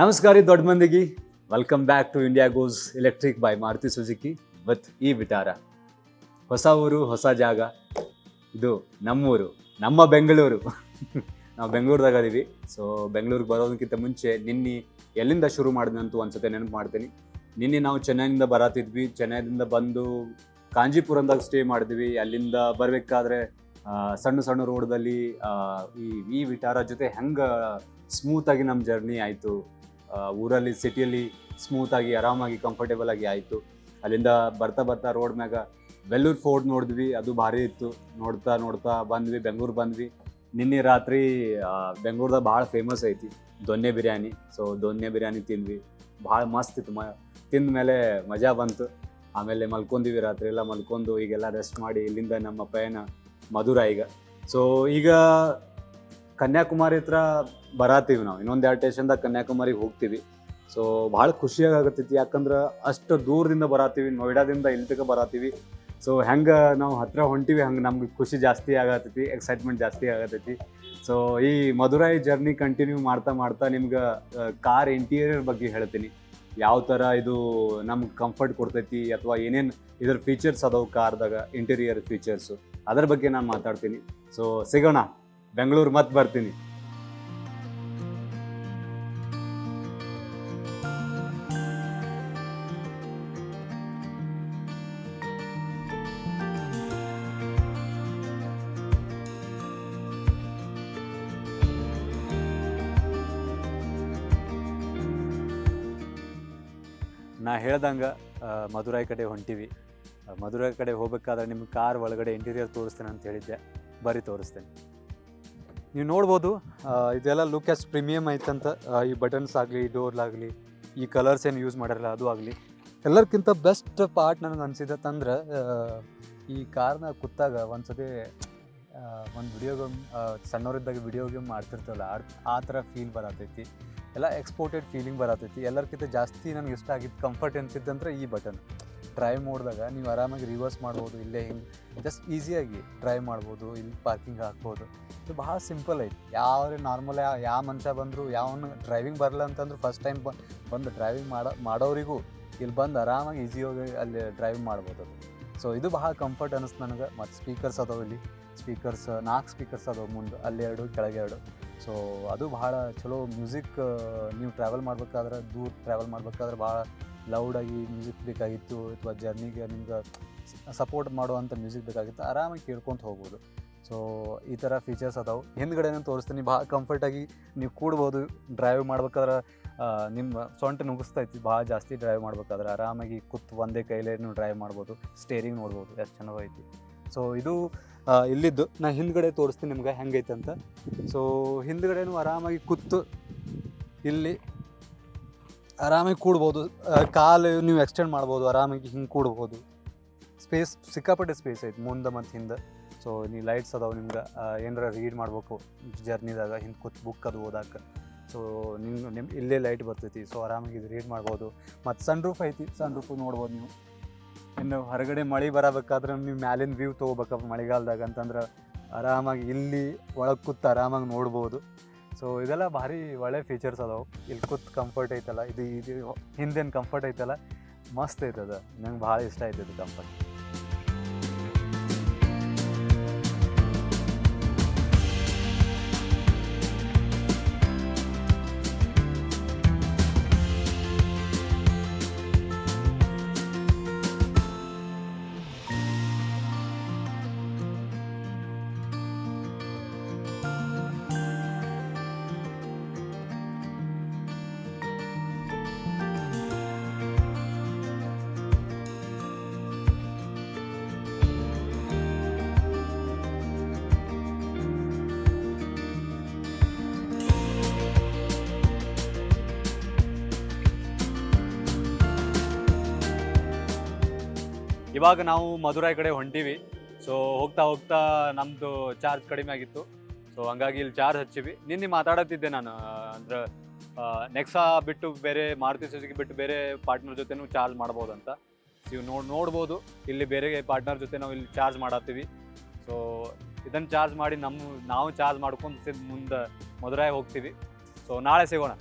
ನಮಸ್ಕಾರ ದೊಡ್ಡ ಮಂದಿಗೆ, welcome back to India goes electric by Maruti Suzuki with e Vitara. ಹೊಸ ಊರು, ಹೊಸ ಜಾಗ. ಇದು ನಮ್ಮೂರು, ನಮ್ಮ ಬೆಂಗಳೂರು. ನಾವು ಬೆಂಗಳೂರದಾಗ ಇದೀವಿ. ಸೊ ಬೆಂಗಳೂರಿಗೆ ಬರೋದಕ್ಕಿಂತ ಮುಂಚೆ ನಿನ್ನೆ ಎಲ್ಲಿಂದ ಶುರು ಮಾಡಿದಂತೂ ಒಂದ್ಸತಿ ನೆನಪು ಮಾಡ್ತೀನಿ. ನಿನ್ನೆ ನಾವು ಚೆನ್ನೈನಿಂದ ಬರತ್ತಿದ್ವಿ. ಚೆನ್ನೈದಿಂದ ಬಂದು ಕಾಂಜೀಪುರಂದಾಗ ಸ್ಟೇ ಮಾಡಿದ್ವಿ. ಅಲ್ಲಿಂದ ಬರಬೇಕಾದ್ರೆ ಸಣ್ಣ ಸಣ್ಣ ರೋಡ್ದಲ್ಲಿ ಈ ವಿಟಾರ ಜೊತೆ ಹೆಂಗೆ ಸ್ಮೂತಾಗಿ ನಮ್ಮ ಜರ್ನಿ ಆಯಿತು. ಊರಲ್ಲಿ ಸಿಟಿಯಲ್ಲಿ ಸ್ಮೂತಾಗಿ ಆರಾಮಾಗಿ ಕಂಫರ್ಟೇಬಲ್ ಆಗಿ ಆಯಿತು. ಅಲ್ಲಿಂದ ಬರ್ತಾ ಬರ್ತಾ ರೋಡ್ ಮ್ಯಾಗ ವೆಲ್ಲೂರ್ ಫೋರ್ಟ್ ನೋಡಿದ್ವಿ. ಅದು ಭಾರಿ ಇತ್ತು. ನೋಡ್ತಾ ಬಂದ್ವಿ, ಬೆಂಗಳೂರು ಬಂದ್ವಿ. ನಿನ್ನೆ ರಾತ್ರಿ ಬೆಂಗಳೂರ್ದಾಗ ಭಾಳ ಫೇಮಸ್ ಐತಿ ದೊನ್ನೆ ಬಿರಿಯಾನಿ. ಸೊ ದೊನ್ನೆ ಬಿರಿಯಾನಿ ತಿಂದ್ವಿ, ಭಾಳ ಮಸ್ತ್ ಇತ್ತು. ತಿಂದ ಮೇಲೆ ಮಜಾ ಬಂತು. ಆಮೇಲೆ ಮಲ್ಕೊಂಡ್ವಿ, ರಾತ್ರಿ ಎಲ್ಲ ಮಲ್ಕೊಂಡು ಈಗೆಲ್ಲ ರೆಸ್ಟ್ ಮಾಡಿ ಇಲ್ಲಿಂದ ನಮ್ಮ ಪಯಣ ಮಧುರೈಗ. ಸೊ ಈಗ ಕನ್ಯಾಕುಮಾರಿ ಹತ್ರ ಬರತ್ತೀವಿ ನಾವು. ಇನ್ನೊಂದು 2 ಸ್ಟೇಷನ್ದಾಗ ಕನ್ಯಾಕುಮಾರಿಗೆ ಹೋಗ್ತೀವಿ. ಸೊ ಭಾಳ ಖುಷಿಯಾಗತ್ತೈತಿ, ಯಾಕಂದ್ರೆ ಅಷ್ಟು ದೂರದಿಂದ ಬರತ್ತೀವಿ. ನೋಯ್ಡಾದಿಂದ ಇಲ್ಲಿ ತನಕ ಬರತ್ತೀವಿ. ಸೊ ಹೆಂಗೆ ನಾವು ಹತ್ರ ಹೊಂಟಿವಿ ಹಂಗೆ ನಮ್ಗೆ ಖುಷಿ ಜಾಸ್ತಿ ಆಗತ್ತೈತಿ, ಎಕ್ಸೈಟ್ಮೆಂಟ್ ಜಾಸ್ತಿ ಆಗತ್ತೈತಿ. ಸೊ ಈ ಮಧುರೈ ಜರ್ನಿ ಕಂಟಿನ್ಯೂ ಮಾಡ್ತಾ ನಿಮ್ಗೆ ಕಾರ್ ಇಂಟೀರಿಯರ್ ಬಗ್ಗೆ ಹೇಳ್ತೀನಿ. ಯಾವ ಥರ ಇದು ನಮ್ಗೆ ಕಂಫರ್ಟ್ ಕೊಡ್ತೈತಿ, ಅಥವಾ ಏನೇನು ಇದ್ರ ಫೀಚರ್ಸ್ ಅದಾವೆ ಕಾರ್ದಾಗ, ಇಂಟೀರಿಯರ್ ಫೀಚರ್ಸು, ಅದ್ರ ಬಗ್ಗೆ ನಾನು ಮಾತಾಡ್ತೀನಿ. ಸೊ ಸಿಗೋಣ, ಬೆಂಗಳೂರು ಮತ್ತೆ ಬರ್ತೀನಿ. ನಾ ಹೇಳ್ದಂಗೆ ಮಧುರೈ ಕಡೆ ಹೊಂಟಿವಿ. ಮಧುರೈ ಕಡೆ ಹೋಗ್ಬೇಕಾದ್ರೆ ನಿಮ್ಗೆ ಕಾರ್ ಒಳಗಡೆ ಇಂಟೀರಿಯರ್ ತೋರಿಸ್ತೇನೆ ಅಂತ ಹೇಳಿದ್ದೆ. ಬರೀ ತೋರಿಸ್ತೇನೆ. ನೀವು ನೋಡ್ಬೋದು, ಇದೆಲ್ಲ ಲುಕ್ ಎಸ್ ಪ್ರೀಮಿಯಮ್ ಐತಂತ. ಈ ಬಟನ್ಸ್ ಆಗಲಿ, ಡೋರ್ಲಾಗಲಿ, ಈ ಕಲರ್ಸ್ ಏನು ಯೂಸ್ ಮಾಡಿರಲ್ಲ ಅದು ಆಗಲಿ. ಎಲ್ಲರಿಗಿಂತ ಬೆಸ್ಟ್ ಪಾರ್ಟ್ ನನಗೆ ಅನಿಸಿದತ್ತಂದ್ರೆ, ಈ ಕಾರ್ನ ಕೂತಾಗ ಒಂದ್ಸತಿ ಒಂದು ವಿಡಿಯೋ ಗೇಮ್, ಸಣ್ಣವರಿದ್ದಾಗ ವಿಡಿಯೋ ಗೇಮ್ ಮಾಡ್ತಿರ್ತಲ್ಲ, ಆ ಥರ ಫೀಲ್ ಬರತೈತಿ. ಎಲ್ಲ ಎಕ್ಸ್ಪೋರ್ಟೆಡ್ ಫೀಲಿಂಗ್ ಬರತೈತಿ. ಎಲ್ಲರಿಗಿಂತ ಜಾಸ್ತಿ ನನಗೆ ಇಷ್ಟ ಆಗಿದ್ದು ಕಂಫರ್ಟ್ ಅನಿಸಿದ್ದಂದ್ರೆ ಈ ಬಟನ್. ಡ್ರೈವ್ ಮಾಡಿದಾಗ ನೀವು ಆರಾಮಾಗಿ ರಿವರ್ಸ್ ಮಾಡ್ಬೋದು. ಇಲ್ಲೇ ಹಿಂಗೆ ಜಸ್ಟ್ ಈಸಿಯಾಗಿ ಡ್ರೈವ್ ಮಾಡ್ಬೋದು. ಇಲ್ಲಿ ಪಾರ್ಕಿಂಗ್ ಹಾಕ್ಬೋದು. ಇದು ಭಾಳ ಸಿಂಪಲ್ ಐತಿ. ಯಾವ ನಾರ್ಮಲ್ ಯಾವ ಮನುಷ್ಯ ಬಂದರೂ, ಯಾವನು ಡ್ರೈವಿಂಗ್ ಬರಲ್ಲ ಅಂತಂದ್ರೆ ಫಸ್ಟ್ ಟೈಮ್ ಬಂದು ಡ್ರೈವಿಂಗ್ ಮಾಡೋರಿಗೂ ಇಲ್ಲಿ ಬಂದು ಆರಾಮಾಗಿ ಈಸಿಯಾಗಿ ಅಲ್ಲಿ ಡ್ರೈವ್ ಮಾಡ್ಬೋದು ಅದು. ಸೊ ಇದು ಭಾಳ ಕಂಫರ್ಟ್ ಅನ್ನಿಸ್ತು ನನಗೆ. ಮತ್ತು ಸ್ಪೀಕರ್ಸ್ ಅದಾವೆ ಇಲ್ಲಿ. 4 ಸ್ಪೀಕರ್ಸ್ ಅದಾವೆ, ಮುಂದೆ ಅಲ್ಲಿ 2, ಕೆಳಗೆ 2. ಸೊ ಅದು ಭಾಳ ಚಲೋ. ಮ್ಯೂಸಿಕ್ ನೀವು ಟ್ರಾವೆಲ್ ಮಾಡ್ಬೇಕಾದ್ರೆ, ದೂರ ಟ್ರಾವೆಲ್ ಮಾಡ್ಬೇಕಾದ್ರೆ ಭಾಳ ಲೌಡಾಗಿ ಮ್ಯೂಸಿಕ್ ಬೇಕಾಗಿತ್ತು, ಅಥವಾ ಜರ್ನಿಗೆ ನಿಮ್ಗೆ ಸಪೋರ್ಟ್ ಮಾಡುವಂಥ ಮ್ಯೂಸಿಕ್ ಬೇಕಾಗಿತ್ತು, ಆರಾಮಾಗಿ ಕೇಳ್ಕೊತ ಹೋಗ್ಬೋದು. ಸೊ ಈ ಥರ ಫೀಚರ್ಸ್ ಅದಾವೆ. ಹಿಂದ್ಗಡೆನೂ ತೋರಿಸ್ತೀನಿ. ಭಾಳ ಕಂಫರ್ಟಾಗಿ ನೀವು ಕೂಡ್ಬೋದು. ಡ್ರೈವ್ ಮಾಡ್ಬೇಕಾದ್ರೆ ನಿಮ್ಮ ಸೊಂಟ ನುಗ್ಗಿಸ್ತೈತಿ. ಭಾಳ ಜಾಸ್ತಿ ಡ್ರೈವ್ ಮಾಡ್ಬೇಕಾದ್ರೆ ಆರಾಮಾಗಿ ಕೂತು ಒಂದೇ ಕೈಲೇ ನೀವು ಡ್ರೈವ್ ಮಾಡ್ಬೋದು. ಸ್ಟೇರಿಂಗ್ ನೋಡ್ಬೋದು ಎಷ್ಟು ಚೆನ್ನಾಗೈತಿ. ಸೊ ಇದು ಇಲ್ಲಿದ್ದು. ನಾ ಹಿಂದ್ಗಡೆ ತೋರಿಸ್ತೀನಿ ನಿಮ್ಗೆ ಹೆಂಗೈತೆ ಅಂತ. ಸೊ ಹಿಂದ್ಗಡೆನೂ ಆರಾಮಾಗಿ ಕೂತು ಇಲ್ಲಿ ಆರಾಮಾಗಿ ಕೂಡ್ಬೋದು. ಕಾಲು ನೀವು ಎಕ್ಸ್ಟೆಂಡ್ ಮಾಡ್ಬೋದು, ಆರಾಮಾಗಿ ಹಿಂಗೆ ಕೂಡ್ಬೋದು. ಸ್ಪೇಸ್ ಸಿಕ್ಕಾಪಟ್ಟೆ ಸ್ಪೇಸ್ ಐತೆ ಮುಂದೆ ಮತ್ತು ಹಿಂದೆ. ಸೊ ನೀವು ಲೈಟ್ಸ್ ಅದಾವೆ. ನಿಮ್ಗೆ ಏನಾರ ರೀಡ್ ಮಾಡ್ಬೇಕು ಜರ್ನಿದಾಗ, ಹಿಂದೆ ಕೂತು ಬುಕ್ ಅದು ಓದಾಕ. ಸೊ ನಿಮ್ಮ ಇಲ್ಲೇ ಲೈಟ್ ಬರ್ತೈತಿ. ಸೊ ಆರಾಮಾಗಿ ಇದು ರೀಡ್ ಮಾಡ್ಬೋದು. ಮತ್ತು ಸನ್ ರೂಫ್ ಐತಿ. ಸನ್ ರೂಫು ನೋಡ್ಬೋದು ನೀವು. ಇನ್ನು ಹೊರಗಡೆ ಮಳೆ ಬರಬೇಕಾದ್ರೆ ನೀವು ಮ್ಯಾಲಿನ ವ್ಯೂ ತೊಗೋಬೇಕಪ್ಪ ಮಳೆಗಾಲದಾಗ ಅಂತಂದ್ರೆ ಆರಾಮಾಗಿ ಇಲ್ಲಿ ಒಳಗೆ ಕೂತು ಆರಾಮಾಗಿ ನೋಡ್ಬೋದು. ಸೊ ಇದೆಲ್ಲ ಭಾರಿ ಒಳ್ಳೆ ಫೀಚರ್ಸ್ ಅದಾವೆ. ಇಲ್ಲಿ ಕೂತು ಕಂಫರ್ಟ್ ಐತಲ್ಲ, ಇದು ಹಿಂದೇನು ಕಂಫರ್ಟ್ ಐತಲ್ಲ, ಮಸ್ತ್ ಐತದ. ನಂಗೆ ಭಾಳ ಇಷ್ಟ ಆಯ್ತದ ಕಂಫರ್ಟ್. ಇವಾಗ ನಾವು ಮಧುರೈ ಕಡೆ ಹೊಂಟೀವಿ. ಸೊ ಹೋಗ್ತಾ ನಮ್ಮದು ಚಾರ್ಜ್ ಕಡಿಮೆ ಆಗಿತ್ತು. ಸೊ ಹಂಗಾಗಿ ಇಲ್ಲಿ ಚಾರ್ಜ್ ಹಚ್ಚಿವಿ. ನಿನ್ನೆ ಮಾತಾಡತ್ತಿದ್ದೆ ನಾನು, ಅಂದ್ರೆ ನೆಕ್ಸಾ ಬಿಟ್ಟು ಬೇರೆ, ಮಾರುತಿ ಸುಜುಕಿ ಬಿಟ್ಟು ಬೇರೆ ಪಾರ್ಟ್ನರ್ ಜೊತೆನೂ ಚಾರ್ಜ್ ಮಾಡ್ಬೋದು ಅಂತ. ನೀವು ನೋಡ್ಬೋದು ಇಲ್ಲಿ ಬೇರೆ ಪಾರ್ಟ್ನರ್ ಜೊತೆ ನಾವು ಇಲ್ಲಿ ಚಾರ್ಜ್ ಮಾಡತ್ತೀವಿ. ಸೊ ಇದನ್ನು ಚಾರ್ಜ್ ಮಾಡಿ ನಾವು ಚಾರ್ಜ್ ಮಾಡ್ಕೊಂಡು ಮುಂದೆ ಮಧುರೈ ಹೋಗ್ತೀವಿ. ಸೊ ನಾಳೆ ಸಿಗೋಣ.